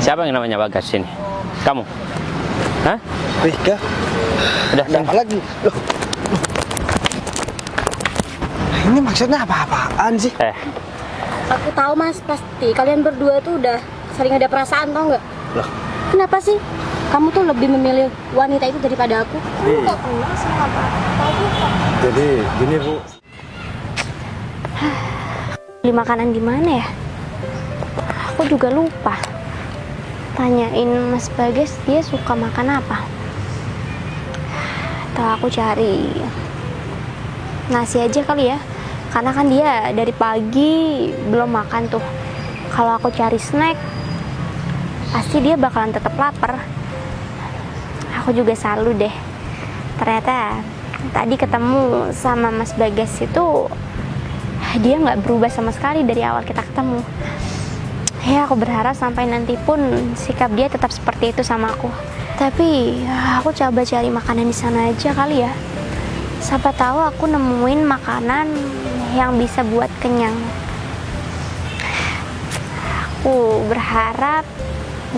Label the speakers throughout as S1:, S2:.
S1: Siapa yang namanya Bagas ini? Kamu? Hah?
S2: Wika,
S1: Udah,
S2: ada apa lagi? Loh. Ini maksudnya apa-apaan sih?
S3: Aku tahu mas, pasti kalian berdua tuh udah sering ada perasaan, tau nggak?
S2: Loh.
S3: Kenapa sih kamu tuh lebih memilih wanita itu daripada aku? Kamu nggak kenal sama apa?
S2: Jadi gini Bu.
S3: Beli makanan gimana ya? Aku juga lupa. Tanyain Mas Bagas dia suka makan apa? Atau aku cari nasi aja kali ya? Karena kan dia dari pagi belum makan tuh. Kalau aku cari snack, pasti dia bakalan tetap lapar. Aku juga salut deh. Ternyata tadi ketemu sama Mas Bagas itu dia nggak berubah sama sekali dari awal kita ketemu. Ya aku berharap sampai nanti pun sikap dia tetap seperti itu sama aku. Tapi aku coba cari makanan di sana aja kali ya. Siapa tahu aku nemuin makanan yang bisa buat kenyang. Aku berharap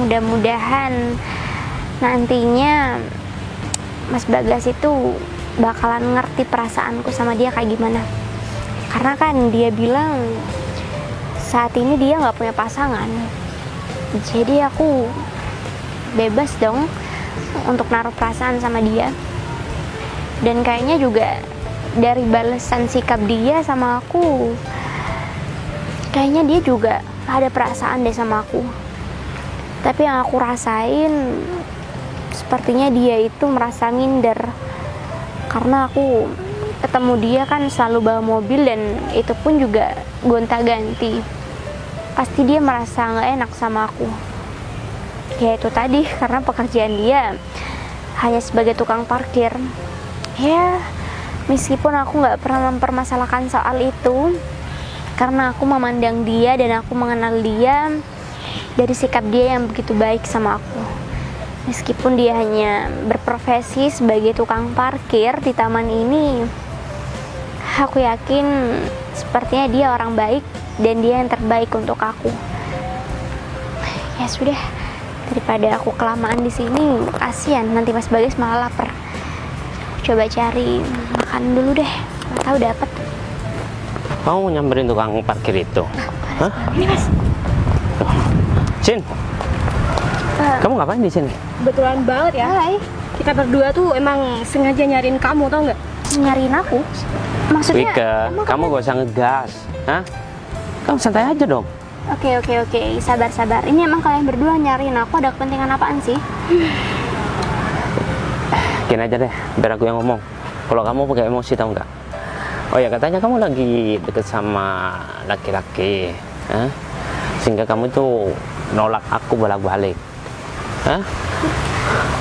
S3: mudah-mudahan nantinya Mas Bagas itu bakalan ngerti perasaanku sama dia kayak gimana. Karena kan dia bilang saat ini dia nggak punya pasangan, jadi aku bebas dong untuk naruh perasaan sama dia. Dan kayaknya juga dari balasan sikap dia sama aku, kayaknya dia juga ada perasaan deh sama aku. Tapi yang aku rasain sepertinya dia itu merasa minder, karena aku ketemu dia kan selalu bawa mobil dan itu pun juga gonta-ganti. Pasti dia merasa nggak enak sama aku. Ya itu tadi, karena pekerjaan dia hanya sebagai tukang parkir. Ya meskipun aku nggak pernah mempermasalahkan soal itu, karena aku memandang dia dan aku mengenal dia dari sikap dia yang begitu baik sama aku. Meskipun dia hanya berprofesi sebagai tukang parkir di taman ini, aku yakin sepertinya dia orang baik dan dia yang terbaik untuk aku. Ya sudah, daripada aku kelamaan di sini, kasihan nanti Mas Bagas malah lapar. Aku coba cari makan dulu deh, nggak tahu dapat.
S1: Kamu nyamperin tukang parkir itu? Hah?
S3: Ini Mas.
S1: Sin, kamu ngapain di sini?
S3: Kebetulan banget ya. Hai. Kita berdua tuh emang sengaja nyariin kamu, tau nggak? Nyariin aku? Maksudnya?
S1: Wika, kamu gak usah ngegas. Hah? Kamu santai aja dong.
S3: Oke, sabar. Ini emang kalian berdua nyariin aku ada kepentingan apaan sih?
S1: Gini aja deh, biar aku yang ngomong. Kalau kamu pakai emosi tau nggak? Oh ya, katanya kamu lagi deket sama laki-laki, hah? Sehingga kamu tuh nolak aku bolak-balik. Hah?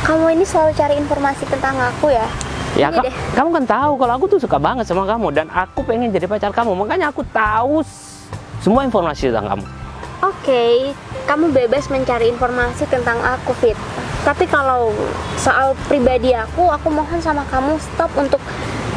S3: Kamu ini selalu cari informasi tentang aku ya?
S1: Ya,
S3: Ini deh.
S1: kamu kan tahu kalau aku tuh suka banget sama kamu dan aku pengen jadi pacar kamu. Makanya aku tahu semua informasi tentang kamu.
S3: Oke, kamu bebas mencari informasi tentang aku, Fit. Tapi kalau soal pribadi aku mohon sama kamu stop untuk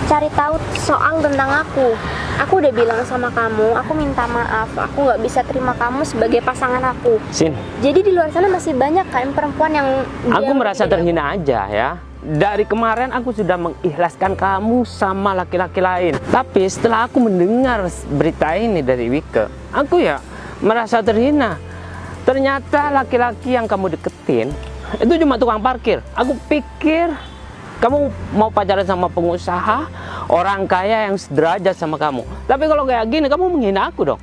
S3: cari tahu soal tentang aku. Aku udah bilang sama kamu, aku minta maaf. Aku nggak bisa terima kamu sebagai pasangan aku.
S1: Sin,
S3: Jadi di luar sana masih banyak kan perempuan yang
S1: aku merasa terhina aja ya. Dari kemarin aku sudah mengikhlaskan kamu sama laki-laki lain. Tapi setelah aku mendengar berita ini dari Wika, aku ya merasa terhina. Ternyata laki-laki yang kamu deketin itu cuma tukang parkir. Aku pikir kamu mau pacaran sama pengusaha, orang kaya yang sederajat sama kamu. Tapi kalau kayak gini kamu menghina aku dong.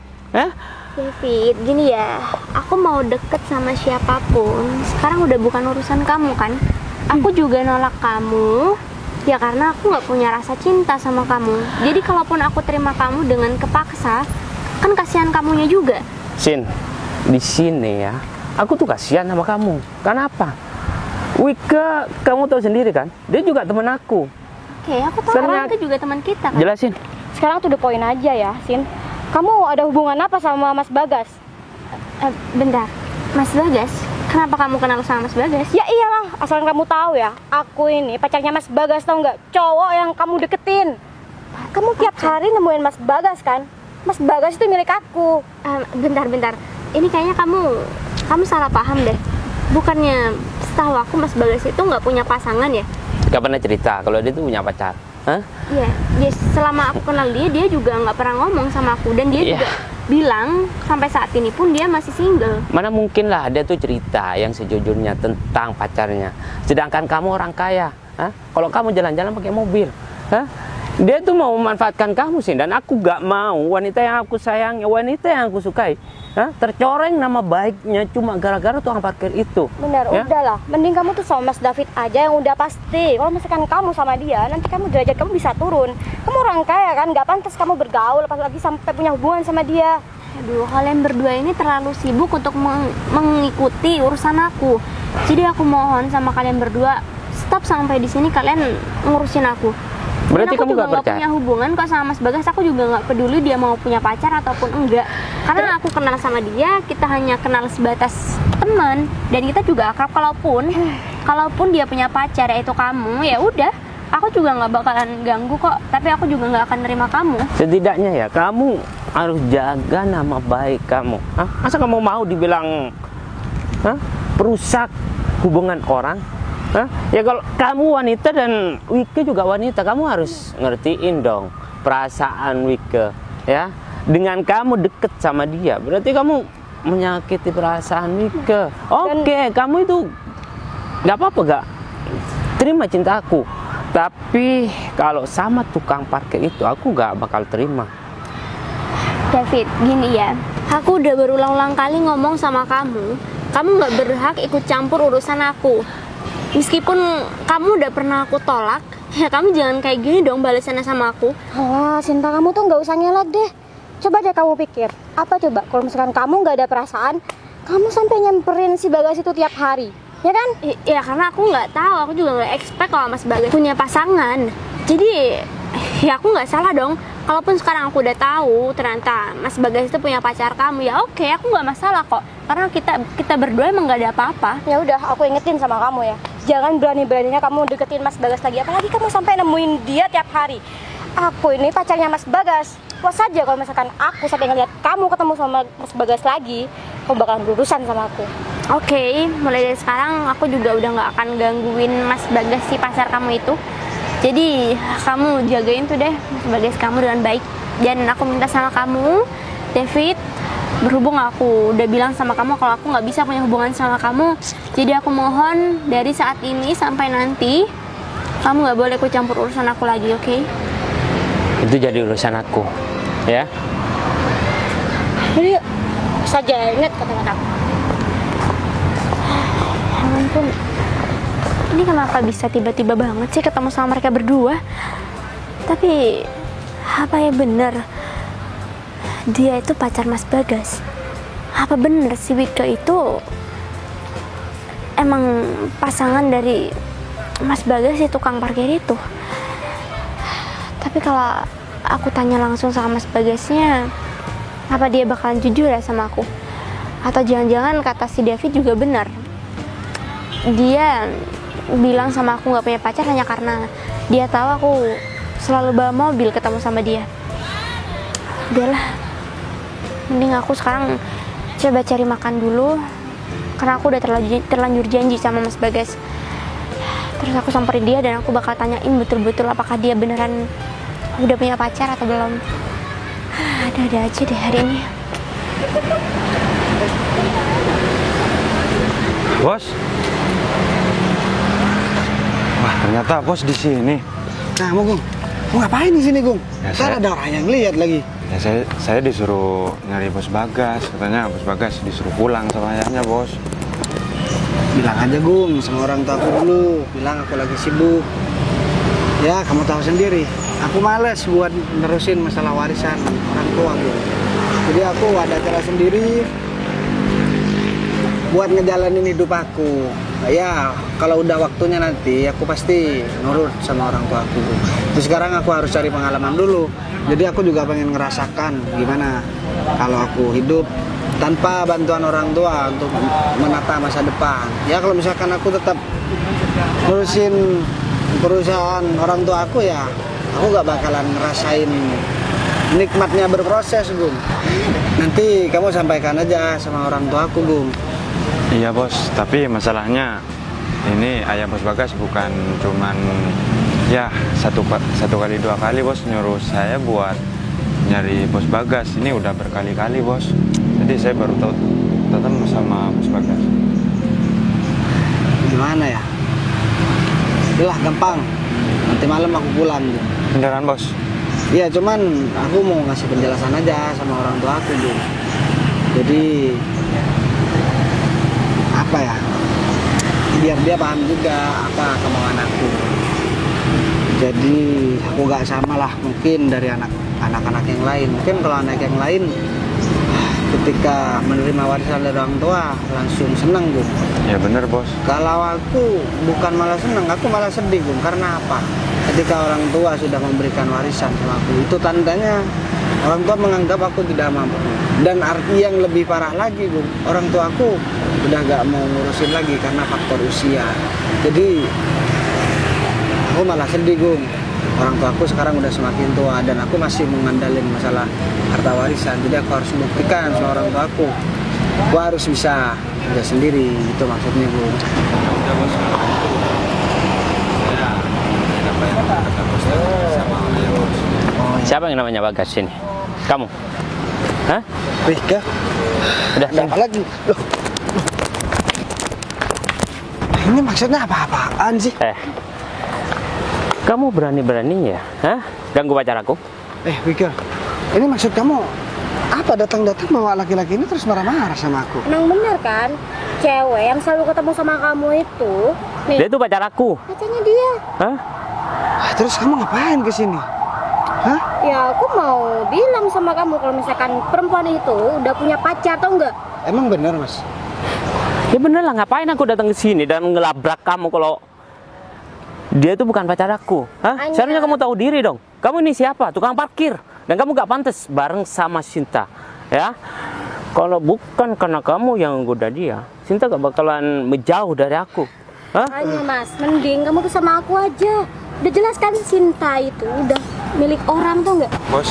S3: Fit, gini ya, aku mau deket sama siapapun sekarang udah bukan urusan kamu kan. Aku juga nolak kamu ya karena aku nggak punya rasa cinta sama kamu. Jadi kalaupun aku terima kamu dengan kepaksa, kan kasihan kamunya juga.
S1: Sin, di sini ya, aku tuh kasihan sama kamu. Kenapa? Wika, kamu tahu sendiri kan, dia juga teman aku.
S3: Oke, aku tahu orang itu juga teman kita kan.
S1: Jelasin.
S4: Sekarang tuh the point aja ya, Sin. Kamu ada hubungan apa sama Mas Bagas?
S3: Bentar, Mas Bagas? Kenapa kamu kenal sama Mas Bagas?
S4: Ya iyalah, asal kamu tahu ya, aku ini pacarnya Mas Bagas, tau nggak? Cowok yang kamu deketin. Kamu tiap hari nemuin Mas Bagas kan? Mas Bagas itu milik aku.
S3: Bentar. Ini kayaknya kamu kamu salah paham deh. Bukannya setahu aku Mas Bagas itu nggak punya pasangan ya?
S1: Gak pernah cerita kalau dia tuh punya pacar. Hah?
S3: Iya, ya, selama aku kenal dia juga nggak pernah ngomong sama aku. Dan dia
S1: Iya.
S3: juga bilang sampai saat ini pun dia masih single.
S1: Mana mungkin lah dia tuh cerita yang sejujurnya tentang pacarnya. Sedangkan kamu orang kaya. Hah? Kalau kamu jalan-jalan pakai mobil. Hah? Dia tuh mau memanfaatkan kamu sih. Dan aku gak mau wanita yang aku sayangi, wanita yang aku sukai, tercoreng nama baiknya cuma gara-gara tukang parkir itu.
S4: Bener,
S1: Ya?
S4: udahlah. Mending kamu tuh sama Mas David aja yang udah pasti. Kalau misalkan kamu sama dia, nanti kamu derajat kamu bisa turun. Kamu orang kaya kan, nggak pantas kamu bergaul, apalagi sampai punya hubungan sama dia.
S3: Aduh, kalian berdua ini terlalu sibuk untuk mengikuti urusan aku. Jadi aku mohon sama kalian berdua, stop sampai di sini kalian ngurusin aku.
S1: Berarti
S3: Dan aku
S1: kamu
S3: juga
S1: gak
S3: nggak
S1: percaya?
S3: punya hubungan kok sama Mas Bagas. Aku juga nggak peduli dia mau punya pacar ataupun enggak. Karena aku kenal sama dia, kita hanya kenal sebatas teman dan kita juga akrab. Kalaupun dia punya pacar yaitu kamu, ya udah. Aku juga nggak bakalan ganggu kok. Tapi aku juga nggak akan nerima kamu.
S1: Setidaknya ya kamu harus jaga nama baik kamu. Hah? Masa kamu mau dibilang perusak hubungan orang? Hah? Ya kalau kamu wanita dan Wike juga wanita, kamu harus ngertiin dong perasaan Wike, ya. Dengan kamu deket sama dia, berarti kamu menyakiti perasaan Wike. Oke, kamu itu nggak apa-apa gak terima cinta aku. Tapi kalau sama tukang parkir itu aku gak bakal terima.
S3: David, gini ya. Aku udah berulang-ulang kali ngomong sama kamu nggak berhak ikut campur urusan aku. Meskipun kamu udah pernah aku tolak, ya kamu jangan kayak gini dong balasannya sama aku.
S4: Wah, Sinta, kamu tuh nggak usah ngelak deh. Coba deh kamu pikir, apa coba kalau misalkan kamu nggak ada perasaan, kamu sampai nyamperin si Bagas itu tiap hari, ya kan?
S3: Ya karena aku nggak tahu, aku juga nggak expect kalau Mas Bagas punya pasangan. Jadi ya aku nggak salah dong. Kalaupun sekarang aku udah tahu ternyata Mas Bagas itu punya pacar kamu, ya oke, aku nggak masalah kok. Karena kita berdua emang nggak ada apa-apa.
S4: Ya udah, aku ingetin sama kamu ya. Jangan berani-beraninya kamu deketin Mas Bagas lagi, apalagi kamu sampai nemuin dia tiap hari. Aku ini pacarnya Mas Bagas. Was aja kalau misalkan aku sampai ngeliat kamu ketemu sama Mas Bagas lagi, kamu bakalan berurusan sama aku.
S3: Oke, mulai dari sekarang aku juga udah nggak akan gangguin Mas Bagas si pacar kamu itu. Jadi kamu jagain tuh deh Mas Bagas kamu dengan baik. Dan aku minta sama kamu, David, berhubung aku udah bilang sama kamu kalau aku nggak bisa punya hubungan sama kamu, jadi aku mohon dari saat ini sampai nanti kamu nggak boleh ikut campur urusan aku lagi, oke?
S1: Itu jadi urusan aku, ya.
S4: Jadi saja ingat kata-kata aku.
S3: Ya ampun, ini kenapa bisa tiba-tiba banget sih ketemu sama mereka berdua? Tapi apa ya bener dia itu pacar Mas Bagas? Apa bener si Wike itu emang pasangan dari Mas Bagas si tukang parkir itu? Tapi kalau aku tanya langsung sama Mas Bagasnya, apa dia bakalan jujur ya sama aku? Atau jangan-jangan kata si David juga benar, dia bilang sama aku nggak punya pacar hanya karena dia tahu aku selalu bawa mobil ketemu sama dia. Udahlah, mending aku sekarang coba cari makan dulu, karena aku udah terlanjur janji sama Mas Bagas. Terus aku samperin dia dan aku bakal tanyain betul-betul apakah dia beneran udah punya pacar atau belum. Ada-ada aja deh hari ini.
S2: Bos. Wah, ternyata bos di sini.
S5: Kamu, Gung. Mau ngapain di sini, Gung?
S2: Ya,
S5: Ntar
S2: saya-
S5: ada orang yang lihat lagi.
S2: Ya saya disuruh nyari Bos Bagas. Katanya Bos Bagas disuruh pulang sama ayahnya, Bos.
S5: Bilang aja, Gung, sama orang tua aku dulu. Bilang aku lagi sibuk. Ya, kamu tahu sendiri. Aku males buat nerusin masalah warisan orang tua, Gung. Jadi aku ada cara sendiri buat ngejalanin hidup aku. Ya, kalau udah waktunya nanti aku pasti nurut sama orang tua aku. Terus sekarang aku harus cari pengalaman dulu. Jadi aku juga pengen ngerasakan gimana kalau aku hidup tanpa bantuan orang tua untuk menata masa depan. Ya kalau misalkan aku tetap ngurusin perusahaan orang tua aku, ya aku gak bakalan ngerasain nikmatnya berproses, Gung. Nanti kamu sampaikan aja sama orang tua aku, Gung.
S2: Iya bos, tapi masalahnya ini ayah bos Bagas bukan cuman ya satu kali dua kali bos nyuruh saya buat nyari bos Bagas. Ini udah berkali-kali bos. Jadi saya baru tahu ketemu sama bos Bagas.
S5: Gimana ya? Udah gampang. Nanti malam aku pulang.
S2: Beneran bos?
S5: Iya, cuman aku mau ngasih penjelasan aja sama orang tua aku, Bu. Jadi apa ya? Biar dia paham juga apa kemauan aku. Jadi aku gak sama lah mungkin dari anak-anak yang lain. Mungkin kalau anak yang lain ketika menerima warisan dari orang tua langsung senang, Bu.
S2: Ya bener bos.
S5: Kalau aku bukan malah senang, aku malah sedih, Bu. Karena apa? Ketika orang tua sudah memberikan warisan sama aku, itu tandanya orang tua menganggap aku tidak mampu. Dan arti yang lebih parah lagi, Bu, orang tua aku udah gak mau ngurusin lagi karena faktor usia. Jadi aku malah sedih, Gung. Orang tua aku sekarang udah semakin tua dan aku masih mengandalkan masalah harta warisan. Jadi aku harus buktikan sama orang tua aku harus bisa kerja sendiri, itu maksudnya, Bu.
S2: Udah bos, kalau itu saya apa yang kata bos tadi sama ayah bos.
S1: Siapa yang namanya Bagas ini? Kamu? Hah?
S5: Rika,
S1: Udah
S5: ada apa lagi? Loh. Ini maksudnya apa-apaan sih?
S1: Kamu berani-beraninya, hah? Ganggu pacar aku?
S5: Wika, ini maksud kamu apa datang-datang bawa laki-laki ini terus marah-marah sama aku?
S4: Emang bener kan? Cewek yang selalu ketemu sama kamu itu, nih,
S1: Dia itu pacar aku.
S4: pacarnya dia.
S1: Hah?
S5: Terus kamu ngapain ke sini? Hah?
S4: Ya aku mau bilang sama kamu kalau misalkan perempuan itu udah punya pacar atau enggak?
S5: Emang bener, Mas?
S1: Ya bener lah, ngapain aku datang ke sini dan ngelabrak kamu kalau dia itu bukan pacar aku? Hah?
S4: Hanya-
S1: Seharusnya kamu tahu diri dong. Kamu ini siapa? Tukang parkir. Dan kamu gak pantas bareng sama Sinta. Ya? Kalau bukan karena kamu yang goda dia, Sinta gak bakalan menjauh dari aku. Hah?
S4: Hanya Mas, mending kamu tuh sama aku aja. Udah jelas kan Sinta itu udah milik orang tuh enggak?
S2: Bos,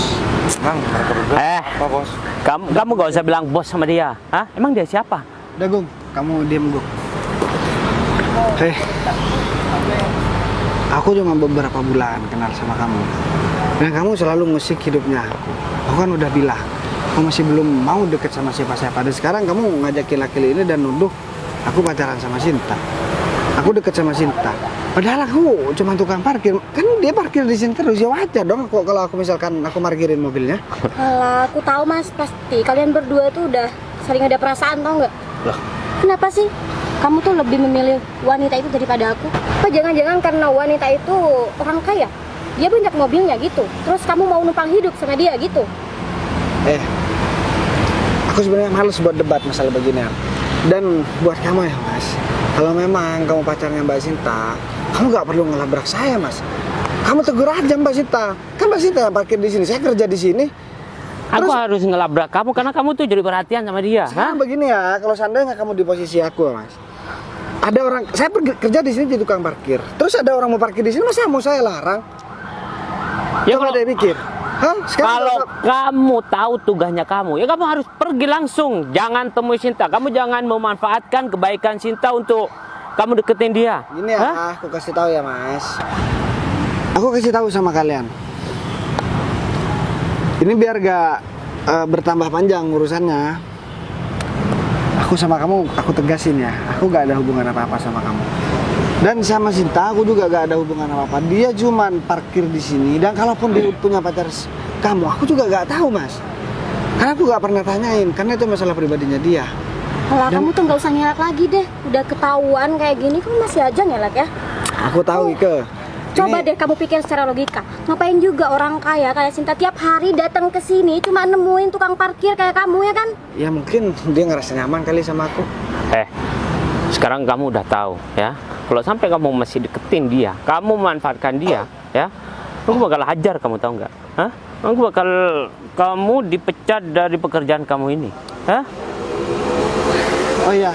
S2: emang mereka berdua apa bos?
S1: Kamu gak usah bilang bos sama dia. Hah? Emang dia siapa?
S5: Udah, Gung, kamu diem, Gung. Aku cuma beberapa bulan kenal sama kamu. Dan kamu selalu ngusik hidupnya aku. Aku kan udah bilang, aku masih belum mau deket sama siapa-siapa. Dan sekarang kamu ngajakin laki-laki ini dan nuduh aku pacaran sama Sinta. Aku deket sama Sinta. Padahal aku cuma tukang parkir. Kan dia parkir di sini terus, ya wajar dong kok kalau aku misalkan aku parkirin mobilnya.
S4: Kalau aku tahu Mas, pasti kalian berdua tuh udah sering ada perasaan tau nggak?
S5: Loh.
S4: Kenapa sih kamu tuh lebih memilih wanita itu daripada aku? Apa jangan-jangan karena wanita itu orang kaya? Dia banyak mobilnya gitu. Terus kamu mau numpang hidup sama dia gitu?
S5: Aku sebenarnya males buat debat masalah beginian. Dan buat kamu ya, Mas, kalau memang kamu pacarnya Mbak Sinta, kamu nggak perlu ngelabrak saya, Mas. Kamu tegur aja Mbak Sinta. Kan Mbak Sinta yang parkir di sini, saya kerja di sini.
S1: Aku harus ngelabrak kamu karena kamu tuh jadi perhatian sama dia.
S5: Sekarang
S1: Hah?
S5: begini ya, kalau seandainya kamu di posisi aku, Mas. Ada orang, saya kerja di sini jadi tukang parkir. Terus ada orang mau parkir di sini, masa mau saya larang?
S1: Ya
S5: Coba
S1: kalau
S5: deh pikir. Hah?
S1: Kalau kamu tahu tugasnya kamu, ya kamu harus pergi langsung. Jangan temui Sinta. Kamu jangan memanfaatkan kebaikan Sinta untuk kamu deketin dia.
S5: Gini ya,
S1: Hah?
S5: aku kasih tahu ya, Mas. Aku kasih tahu sama kalian. Ini biar gak bertambah panjang urusannya. Aku sama kamu, aku tegasin ya. Aku gak ada hubungan apa-apa sama kamu. Dan sama Sinta, aku juga gak ada hubungan apa-apa. Dia cuman parkir di sini. Dan kalaupun dia punya pacar kamu, aku juga gak tahu, Mas. Karena aku gak pernah tanyain, karena itu masalah pribadinya dia.
S4: Kalau
S5: Dan-
S4: kamu tuh nggak usah ngelak lagi deh. Udah ketahuan kayak gini, kamu masih aja ngelak ya.
S5: Aku tahu, Ike.
S4: Coba
S5: Ini-
S4: deh kamu pikir secara logika. Ngapain juga orang kaya kayak Sinta tiap hari datang ke sini cuma nemuin tukang parkir kayak kamu ya kan?
S5: Ya mungkin dia ngerasa nyaman kali sama aku.
S1: Sekarang kamu udah tahu ya. Kalau sampai kamu masih deketin dia, kamu memanfaatkan dia, ya, aku bakal hajar kamu, tahu nggak? Hah? Aku bakal kamu dipecat dari pekerjaan kamu ini. Hah?
S5: Oh iya.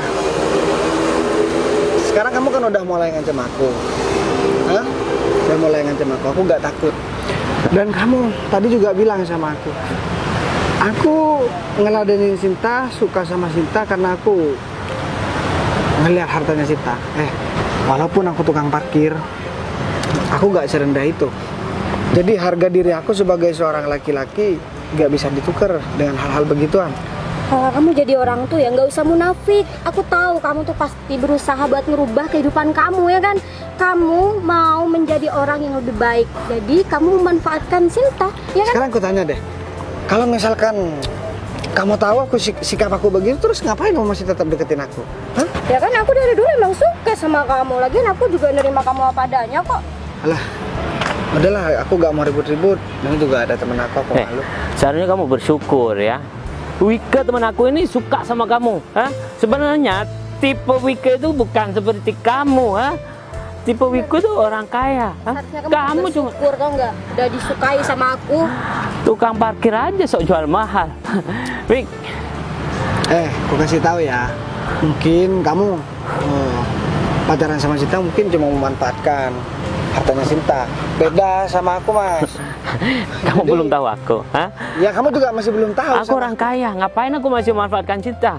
S5: Sekarang kamu kan udah mulai ngancam aku. Hah? Udah mulai ngancam aku nggak takut. Dan kamu tadi juga bilang sama aku ngeladenin Sinta, suka sama Sinta karena aku ngelihat hartanya Sinta. Walaupun aku tukang parkir, aku gak serendah itu. Jadi harga diri aku sebagai seorang laki-laki gak bisa ditukar dengan hal-hal begituan.
S4: Kamu jadi orang tuh ya nggak usah munafik. Aku tahu kamu tuh pasti berusaha buat ngerubah kehidupan kamu ya kan. Kamu mau menjadi orang yang lebih baik. Jadi kamu memanfaatkan Sinta, ya kan?
S5: Sekarang aku tanya deh, kalau misalkan kamu tahu aku sikap aku begitu, terus ngapain kamu masih tetap deketin aku? Hah?
S4: Ya kan aku dari dulu emang suka sama kamu. Lagian aku juga nerima kamu apa adanya kok.
S5: Alah, udahlah, aku gak mau ribut-ribut. Dan juga ada temen aku malu.
S1: Seharusnya kamu bersyukur ya. Wika teman aku ini suka sama kamu. Sebenarnya tipe Wika itu bukan seperti kamu. Tipe Wika itu orang kaya. Kamu cuma
S4: bersyukur tau nggak? Udah disukai sama aku.
S1: tukang parkir aja sok jual mahal. Wik,
S5: Aku kasih tahu ya. Mungkin kamu pacaran sama Sinta mungkin cuma memanfaatkan hartanya Sinta. Beda sama aku, Mas.
S1: kamu belum tahu aku.
S5: Ya kamu juga masih belum tahu.
S1: Aku orang kaya, ngapain aku masih memanfaatkan Sinta?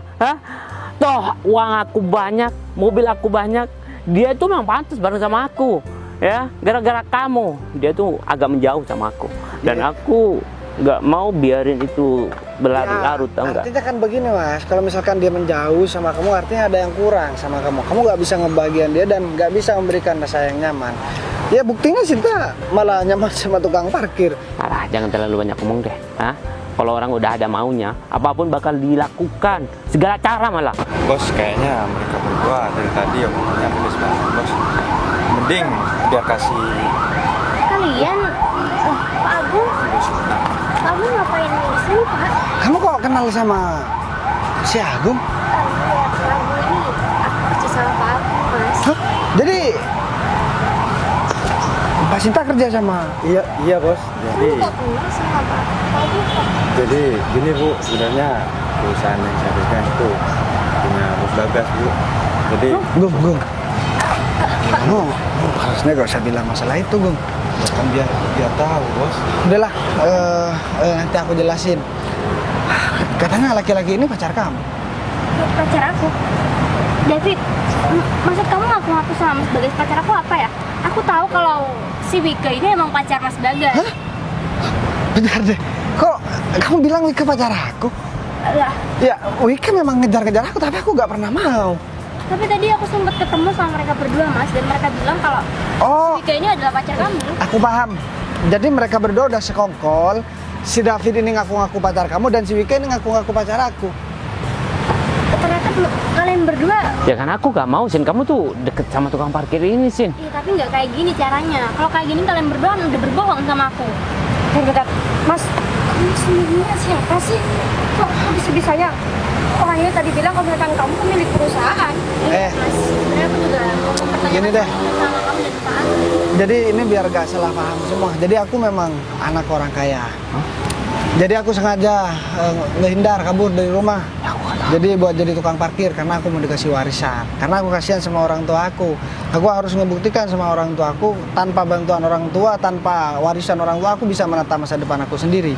S1: Toh uang aku banyak, mobil aku banyak. Dia tuh memang pantas bareng sama aku. Ya, gara-gara kamu dia tuh agak menjauh sama aku. Dan aku nggak mau biarin itu berlarut-larut, tahu nggak?
S5: Artinya kan begini, Mas, kalau misalkan dia menjauh sama kamu, artinya ada yang kurang sama kamu. Kamu nggak bisa ngebahagiain dia dan nggak bisa memberikan rasa yang nyaman. Ya buktinya Sinta malah nyaman sama tukang parkir.
S1: Alah, jangan terlalu banyak ngomong deh. Kalau orang udah ada maunya, apapun bakal dilakukan, segala cara malah.
S2: Bos, kayaknya mereka berdua dari tadi omongannya pedes banget, Bos. Mending dia kasih
S3: Kalian, Pak Agung, kamu ngapain di sini, Pak?
S5: Kamu kok kenal sama si Agung?
S3: Ya, Pak Agung ini aku percaya sama Pak Agung, Mas.
S5: Hah? Jadi Mbak Sinta kerja sama?
S2: Iya bos.
S3: Kamu nggak kenal sama Pak Agung kok?
S2: Jadi gini Bu, sebenarnya perusahaan yang saya pegang itu punya Bos Bagas Bu. Jadi
S5: Gung. Kamu harusnya gak usah bilang masalah itu, Gung.
S2: kan dia tahu Bos.
S5: Udahlah, nanti aku jelasin. Katanya laki-laki ini pacar kamu.
S3: Pacar aku? David, maksud kamu ngaku-ngaku sama Mas Bagas pacar aku apa ya? Aku tahu kalau si Wika ini emang pacar Mas Bagas.
S5: Hah? Bentar deh, kok kamu bilang Wika pacar aku?
S3: Lah,
S5: Ya, Wika memang ngejar-ngejar aku, tapi aku gak pernah mau.
S3: tapi tadi aku sempat ketemu sama mereka berdua, Mas, dan mereka bilang kalau
S5: Oh,
S3: Wika ini adalah pacar kamu.
S5: aku paham. Jadi mereka berdua udah sekongkol. Si David ini ngaku-ngaku pacar kamu dan si Wika ini ngaku-ngaku pacar aku.
S3: Ternyata kalian berdua.
S1: Ya kan aku gak mau, Sin. Kamu tuh deket sama tukang parkir ini, Sin.
S3: Iya, tapi nggak kayak gini caranya. Kalau kayak gini kalian berdua udah berbohong sama aku.
S4: Bentar, Mas, kamu sebenarnya siapa sih? Kok bisa-bisanya orang ini tadi bilang kalau misalkan kamu pemilik perusahaan?
S3: Mas, sebenarnya aku juga mau mempertanyakan
S5: Gini deh.
S3: sama kamu dan Pak Agung.
S5: Jadi ini biar gak salah paham semua. Jadi aku memang anak orang kaya. Jadi aku sengaja ngehindar kabur dari rumah. Jadi buat jadi tukang parkir karena aku mau dikasih warisan. Karena aku kasihan sama orang tua aku. Aku harus ngebuktikan sama orang tua aku tanpa bantuan orang tua, tanpa warisan orang tua aku bisa menata masa depan aku sendiri.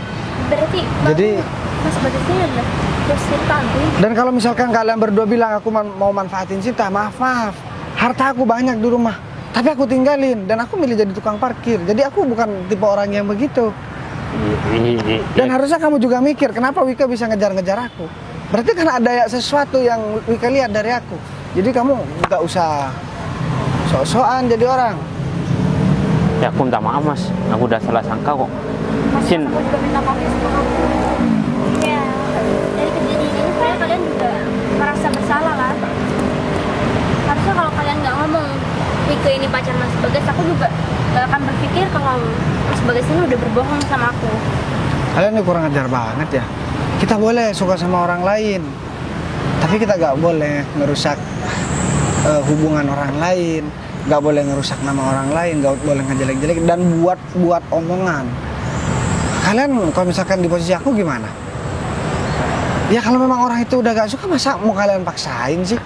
S3: Berarti
S5: Jadi-
S3: Mas Bagas ini adalah bos Sinta Agung.
S5: Dan kalau misalkan kalian berdua bilang aku mau manfaatin Sinta, maaf. Harta aku banyak di rumah. Tapi aku tinggalin dan aku milih jadi tukang parkir. Jadi aku bukan tipe orang yang begitu. Dan harusnya kamu juga mikir kenapa Wika bisa ngejar-ngejar aku. Berarti kan ada sesuatu yang Wika lihat dari aku. Jadi kamu nggak usah sok-sokan jadi orang.
S1: Ya aku minta maaf, Mas. Aku udah salah sangka kok.
S3: Mas,
S1: Sin,
S3: aku juga minta maaf ya sama kamu. Ya, dari kejadian ini sebenarnya kalian juga merasa bersalah kan? Harusnya kalau kalian nggak ngomong Wika ini pacar Mas Bagas, aku juga gak akan berpikir kalau Mas Bagas ini udah berbohong sama aku.
S5: Kalian ini kurang ajar banget ya. Kita boleh suka sama orang lain, tapi kita nggak boleh ngerusak hubungan orang lain, nggak boleh ngerusak nama orang lain, nggak boleh ngejelek-jelek dan buat omongan. Kalian kalau misalkan di posisi aku gimana? Ya kalau memang orang itu udah gak suka, masa mau kalian paksain sih?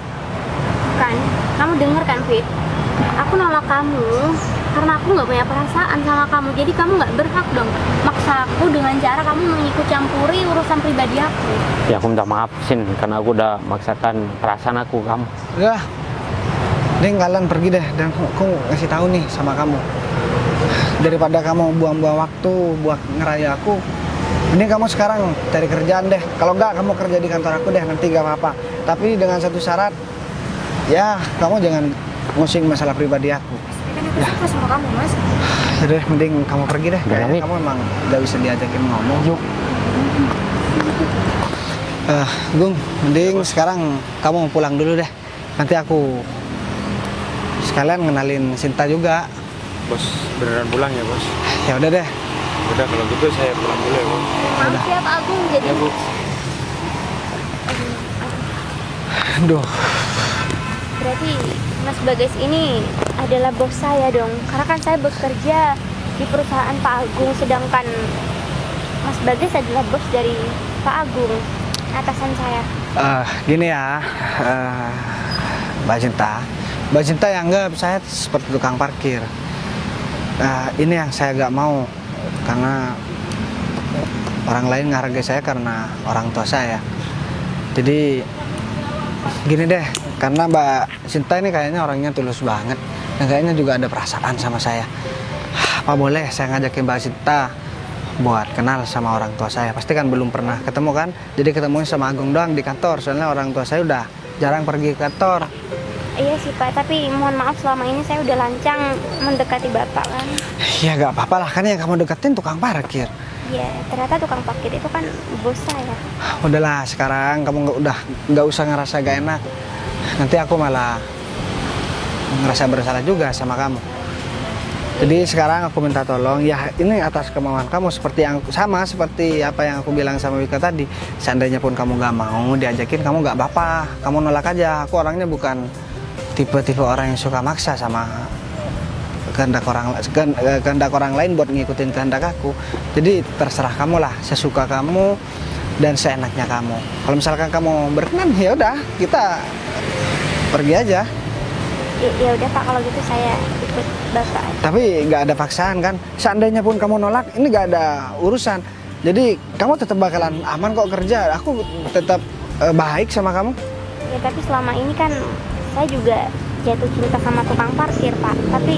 S3: Kan, kamu denger kan Fit? Aku nolak kamu karena aku nggak punya perasaan sama kamu. Jadi kamu nggak berhak dong maksa aku dengan cara kamu mengikut campuri urusan pribadi aku.
S1: ya aku minta maaf, Sin, karena aku udah maksakan perasaan aku kamu.
S5: Udah, Mending kalian pergi deh, dan aku ngasih tahu nih sama kamu. Daripada kamu buang-buang waktu buat ngeraya aku, ini kamu sekarang cari kerjaan deh. Kalau enggak, kamu kerja di kantor aku deh, nanti gak apa-apa. Tapi dengan satu syarat, ya kamu jangan ngusing masalah pribadi aku.
S4: Kan aku suka sama kamu, Mas.
S5: Jadi mending kamu pergi deh. Kayaknya
S1: Wik.
S5: kamu emang gak bisa diajakin ngomong. Yuk. Gung, mending sekarang kamu pulang dulu deh. Nanti aku sekalian ngenalin Sinta juga.
S2: Bos beneran pulang ya bos?
S5: Ya udah deh.
S2: Udah kalau gitu saya pulang dulu ya bos.
S3: Maaf ya Pak Agung, jadi
S2: Ya bu.
S5: Aduh.
S3: berarti Mas Bagas ini adalah bos saya dong. Karena kan saya bekerja di perusahaan Pak Agung, sedangkan Mas Bagas adalah bos dari Pak Agung, atasan saya.
S5: Gini ya, Mbak Cinta. Mbak Cinta yang anggap saya seperti tukang parkir. Ini yang saya gak mau, karena orang lain ngehargai saya karena orang tua saya. Jadi gini deh, karena Mbak Cinta ini kayaknya orangnya tulus banget, dan kayaknya juga ada perasaan sama saya. Apa boleh saya ngajakin Mbak Cinta buat kenal sama orang tua saya? Pasti kan belum pernah ketemu kan? Jadi ketemunya sama Agung doang di kantor, soalnya orang tua saya udah jarang pergi ke kantor.
S3: Iya sih Pak, tapi mohon maaf selama ini saya udah lancang mendekati Bapak kan.
S5: Ya gak apa-apa lah, kan yang kamu deketin tukang parkir.
S3: Ya ternyata tukang parkir itu kan bos saya.
S5: Udahlah, sekarang kamu nggak usah ngerasa gak enak. Nanti aku malah ngerasa bersalah juga sama kamu. Jadi sekarang aku minta tolong, ya ini atas kemauan kamu, seperti yang sama seperti apa yang aku bilang sama Wika tadi. Seandainya pun kamu gak mau diajakin, kamu gak apa-apa, kamu nolak aja. Aku orangnya bukan tipe-tipe orang yang suka maksa sama kehendak orang lain buat ngikutin kehendak aku. Jadi terserah kamu lah, sesuka kamu dan seenaknya kamu. Kalau misalkan kamu berkenan, ya udah kita pergi aja.
S3: Ya udah Pak, kalau gitu saya ikut Bapak.
S5: Tapi nggak ada paksaan kan. Seandainya pun kamu nolak, ini nggak ada urusan. Jadi kamu tetap bakalan aman kok kerja. Aku tetap baik sama kamu.
S3: Ya tapi selama ini kan saya juga jatuh cinta sama tukang parkir Pak. Tapi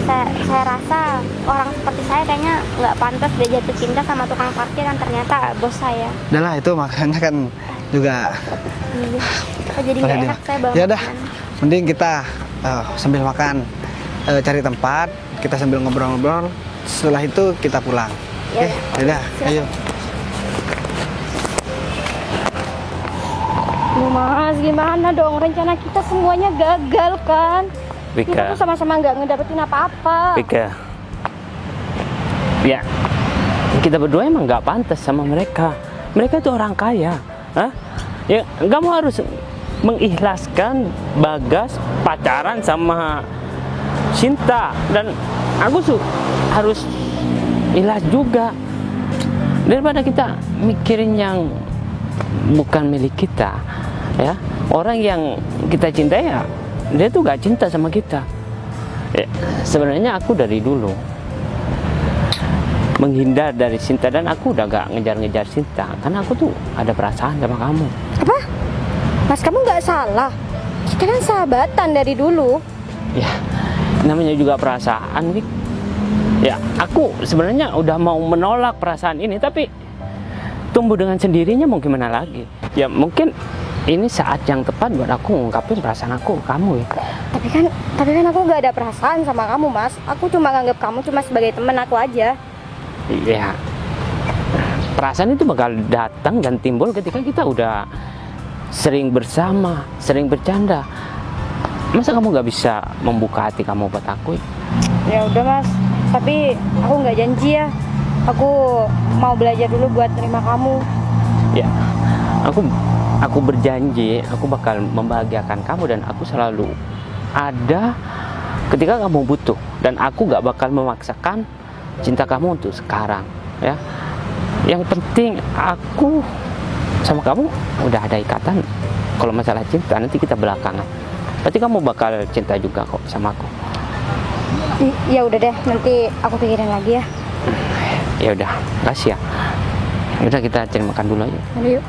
S3: saya rasa orang seperti saya kayaknya nggak pantas dia jatuh cinta sama tukang parkir, kan ternyata bos saya.
S5: Udah lah, itu makanya kan juga.
S3: Iya. Jadi nggak enak saya bawa
S5: Ya udah,
S3: makanan.
S5: mending kita sambil makan, cari tempat, kita sambil ngobrol-ngobrol. Setelah itu kita pulang.
S3: Ya
S5: Oke, udah, ayo.
S4: Mas, gimana dong? Rencana kita semuanya gagal kan? Kita
S1: Wika,
S4: tuh sama-sama nggak ngedapetin apa-apa.
S1: Wika. Ya, kita berdua emang nggak pantas sama mereka. Mereka itu orang kaya. Hah? Ya, kamu harus mengikhlaskan Bagas pacaran sama Sinta, dan aku harus ikhlas juga, daripada kita mikirin yang bukan milik kita. Ya, orang yang kita cintai ya dia tuh gak cinta sama kita. Ya, sebenarnya aku dari dulu menghindar dari Sinta, dan aku udah gak ngejar-ngejar Sinta karena aku tuh ada perasaan sama kamu.
S4: Apa? Mas, kamu nggak salah. Kita kan sahabatan dari dulu.
S1: Ya, namanya juga perasaan, Wik. Ya, aku sebenarnya udah mau menolak perasaan ini, tapi tumbuh dengan sendirinya, mau gimana lagi? Ya mungkin ini saat yang tepat buat aku ngungkapin perasaan aku ke kamu, ya.
S4: Tapi kan aku nggak ada perasaan sama kamu, Mas. Aku cuma nganggap kamu cuma sebagai teman aku aja.
S1: Ya, perasaan itu bakal datang dan timbul ketika kita udah sering bersama, sering bercanda. Masa kamu nggak bisa membuka hati kamu buat aku?
S4: Ya udah, Mas. Tapi aku nggak janji ya. Aku mau belajar dulu buat terima kamu.
S1: Ya, aku berjanji aku bakal membahagiakan kamu, dan aku selalu ada ketika kamu butuh, dan aku gak bakal memaksakan cinta kamu untuk sekarang, ya. Yang penting aku sama kamu udah ada ikatan. Kalau masalah cinta nanti kita belakangan. Berarti kamu bakal cinta juga kok sama aku.
S4: Ya udah deh, nanti aku pikirin lagi ya.
S1: Ya udah, kasih ya. Udah, kita cari makan dulu aja.
S4: Ayo yuk.